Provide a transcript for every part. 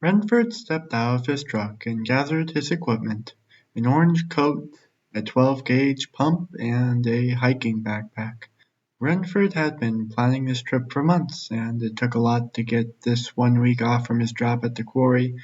Renford stepped out of his truck and gathered his equipment: an orange coat, a 12-gauge pump, and a hiking backpack. Renford had been planning this trip for months, and it took a lot to get this 1 week off from his job at the quarry.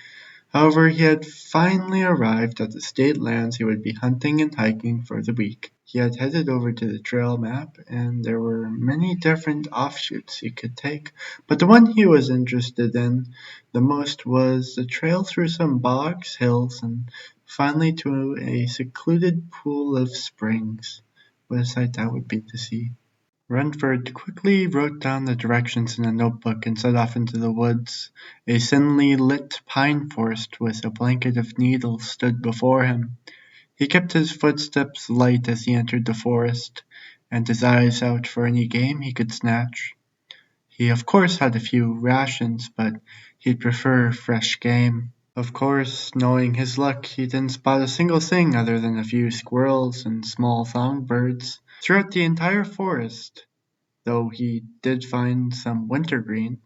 However, he had finally arrived at the state lands he would be hunting and hiking for the week. He had headed over to the trail map, and there were many different offshoots he could take, but the one he was interested in the most was the trail through some bogs, hills, and finally to a secluded pool of springs. What a sight that would be to see! Renford quickly wrote down the directions in a notebook and set off into the woods. A thinly lit pine forest with a blanket of needles stood before him. He kept his footsteps light as he entered the forest, and his eyes out for any game he could snatch. He of course had a few rations, but he'd prefer fresh game. Of course, knowing his luck, he didn't spot a single thing other than a few squirrels and small songbirds throughout the entire forest, though he did find some wintergreen,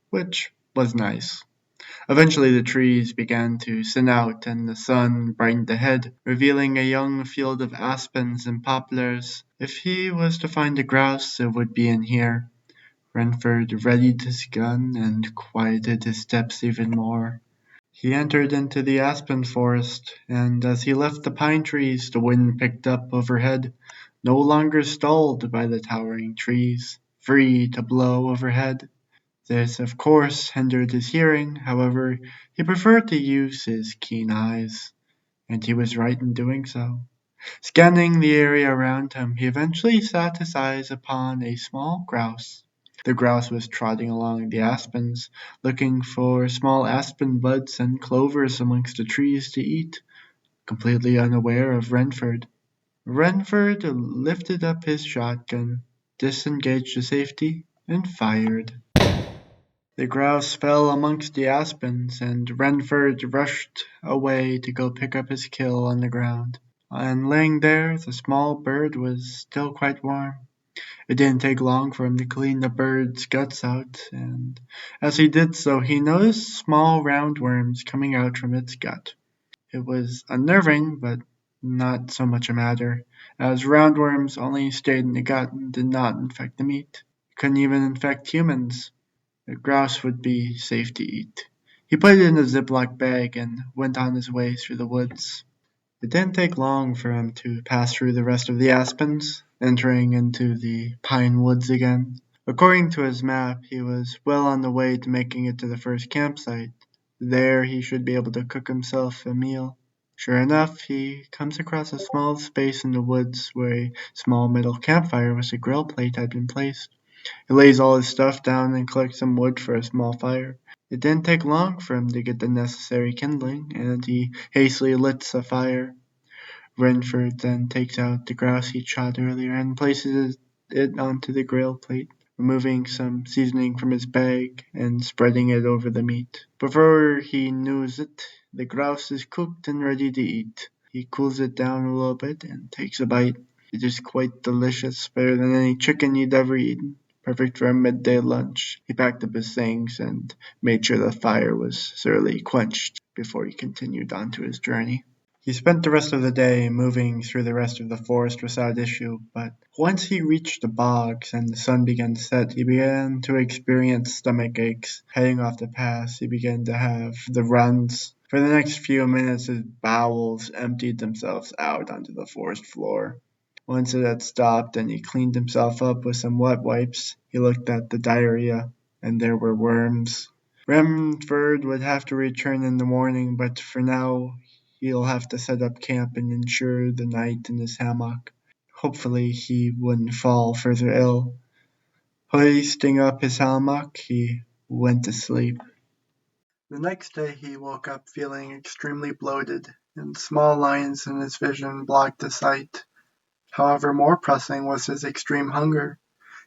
which was nice. Eventually the trees began to thin out and the sun brightened ahead, revealing a young field of aspens and poplars. If he was to find a grouse, it would be in here. Renford readied his gun and quieted his steps even more. He entered into the aspen forest, and as he left the pine trees, the wind picked up overhead, no longer stalled by the towering trees, free to blow overhead. This, of course, hindered his hearing; however, he preferred to use his keen eyes, and he was right in doing so. Scanning the area around him, he eventually set his eyes upon a small grouse. The grouse was trotting along the aspens, looking for small aspen buds and clovers amongst the trees to eat, completely unaware of Renford. Renford lifted up his shotgun, disengaged the safety, and fired. The grouse fell amongst the aspens, and Renford rushed away to go pick up his kill on the ground. And laying there, the small bird was still quite warm. It didn't take long for him to clean the bird's guts out, and as he did so, he noticed small roundworms coming out from its gut. It was unnerving, but not so much a matter, as roundworms only stayed in the gut and did not infect the meat. It couldn't even infect humans. The grouse would be safe to eat. He put it in a Ziploc bag and went on his way through the woods. It didn't take long for him to pass through the rest of the aspens, entering into the pine woods again. According to his map, he was well on the way to making it to the first campsite. There he should be able to cook himself a meal. Sure enough, he comes across a small space in the woods where a small metal campfire with a grill plate had been placed. He lays all his stuff down and collects some wood for a small fire. It didn't take long for him to get the necessary kindling, and he hastily lights a fire. Renford then takes out the grouse he'd shot earlier and places it onto the grill plate, removing some seasoning from his bag and spreading it over the meat. Before he knows it, the grouse is cooked and ready to eat. He cools it down a little bit and takes a bite. It is quite delicious, better than any chicken he'd ever eaten. Perfect for a midday lunch. He packed up his things and made sure the fire was thoroughly quenched before he continued on to his journey. He spent the rest of the day moving through the rest of the forest without issue, but once he reached the bogs and the sun began to set, he began to experience stomach aches. Heading off the pass, he began to have the runs. For the next few minutes, his bowels emptied themselves out onto the forest floor. Once it had stopped and he cleaned himself up with some wet wipes, he looked at the diarrhea, and there were worms. Renford would have to return in the morning, but for now he'll have to set up camp and ensure the night in his hammock. Hopefully he wouldn't fall further ill. Hoisting up his hammock, he went to sleep. The next day he woke up feeling extremely bloated, and small lines in his vision blocked the sight. However, more pressing was his extreme hunger.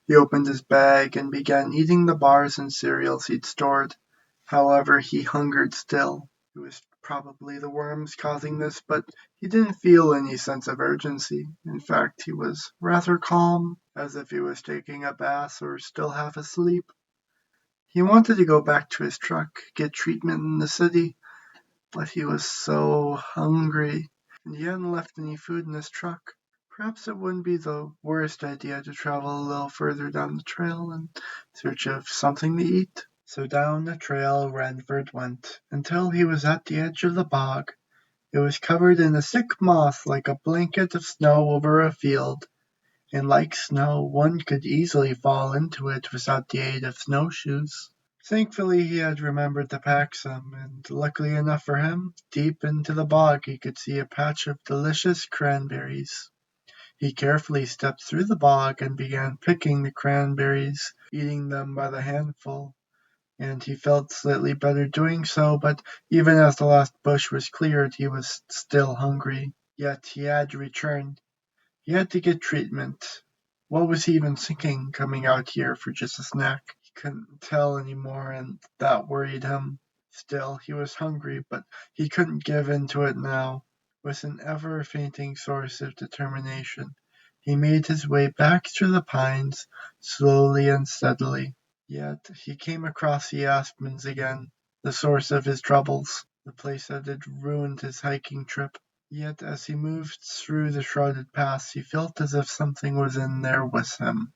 He opened his bag and began eating the bars and cereals he'd stored. However, he hungered still. It was probably the worms causing this, but he didn't feel any sense of urgency. In fact, he was rather calm, as if he was taking a bath or still half asleep. He wanted to go back to his truck, get treatment in the city, but he was so hungry, and he hadn't left any food in his truck. Perhaps it wouldn't be the worst idea to travel a little further down the trail in search of something to eat. So down the trail Renford went, until he was at the edge of the bog. It was covered in a thick moss like a blanket of snow over a field, and like snow, one could easily fall into it without the aid of snowshoes. Thankfully he had remembered to pack some, and luckily enough for him, deep into the bog he could see a patch of delicious cranberries. He carefully stepped through the bog and began picking the cranberries, eating them by the handful, and he felt slightly better doing so, but even as the last bush was cleared he was still hungry. Yet he had to return. He had to get treatment. What was he even thinking coming out here for just a snack? He couldn't tell anymore, and that worried him. Still, he was hungry, but he couldn't give in to it now. With an ever-fainting source of determination, he made his way back through the pines, slowly and steadily. Yet he came across the aspens again, the source of his troubles, the place that had ruined his hiking trip. Yet as he moved through the shrouded paths he felt as if something was in there with him.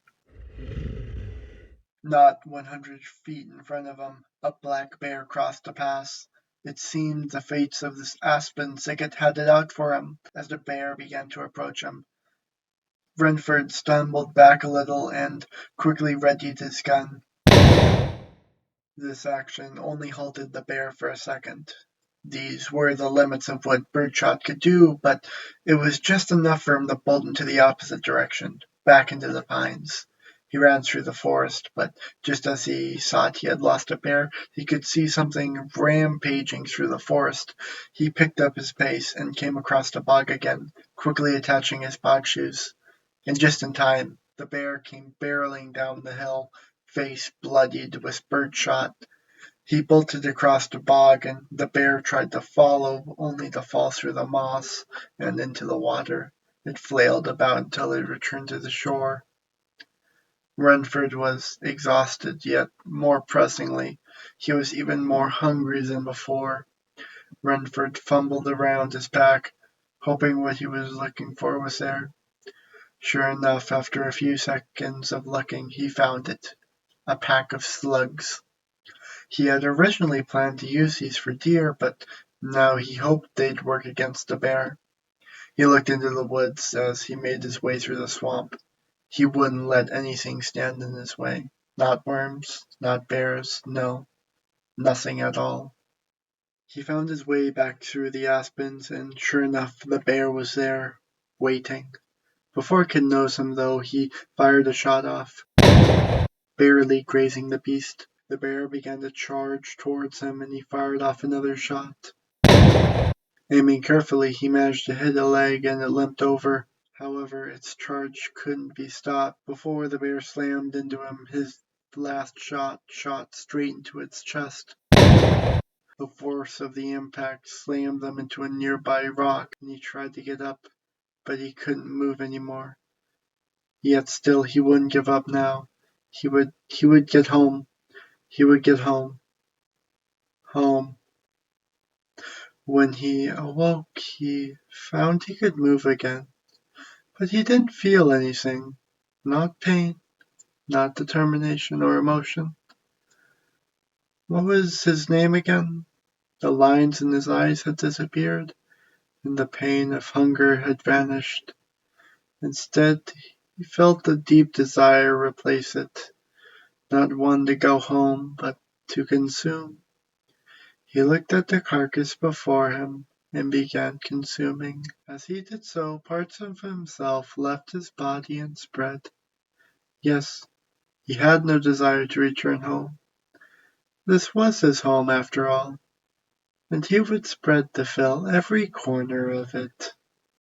Not 100 feet in front of him, a black bear crossed the path. It seemed the fates of this aspen thicket had it out for him. As the bear began to approach him, Renford stumbled back a little and quickly readied his gun. This action only halted the bear for a second. These were the limits of what Birdshot could do, but it was just enough for him to bolt into the opposite direction, back into the pines. He ran through the forest, but just as he thought he had lost a bear, he could see something rampaging through the forest. He picked up his pace and came across the bog again, quickly attaching his bog shoes. And just in time, the bear came barreling down the hill, face bloodied with birdshot. He bolted across the bog, and the bear tried to follow, only to fall through the moss and into the water. It flailed about until it returned to the shore. Renford was exhausted, yet more pressingly, he was even more hungry than before. Renford fumbled around his pack, hoping what he was looking for was there. Sure enough, after a few seconds of looking, he found it. A pack of slugs. He had originally planned to use these for deer, but now he hoped they'd work against the bear. He looked into the woods as he made his way through the swamp. He wouldn't let anything stand in his way. Not worms, not bears, no, nothing at all. He found his way back through the aspens, and sure enough the bear was there, waiting. Before it could nose him, though, he fired a shot off, barely grazing the beast. The bear began to charge towards him, and he fired off another shot. Aiming carefully, he managed to hit a leg, and it limped over. However, its charge couldn't be stopped. Before the bear slammed into him, his last shot shot straight into its chest. The force of the impact slammed them into a nearby rock, and he tried to get up, but he couldn't move anymore. Yet still he wouldn't give up now. He would get home. He would get home. Home. When he awoke, he found he could move again. But he didn't feel anything. Not pain, not determination or emotion. What was his name again? The lines in his eyes had disappeared, and the pain of hunger had vanished. Instead, he felt a deep desire replace it. Not one to go home, but to consume. He looked at the carcass before him and began consuming. As he did so, parts of himself left his body and spread. Yes, he had no desire to return home. This was his home after all, and he would spread to fill every corner of it.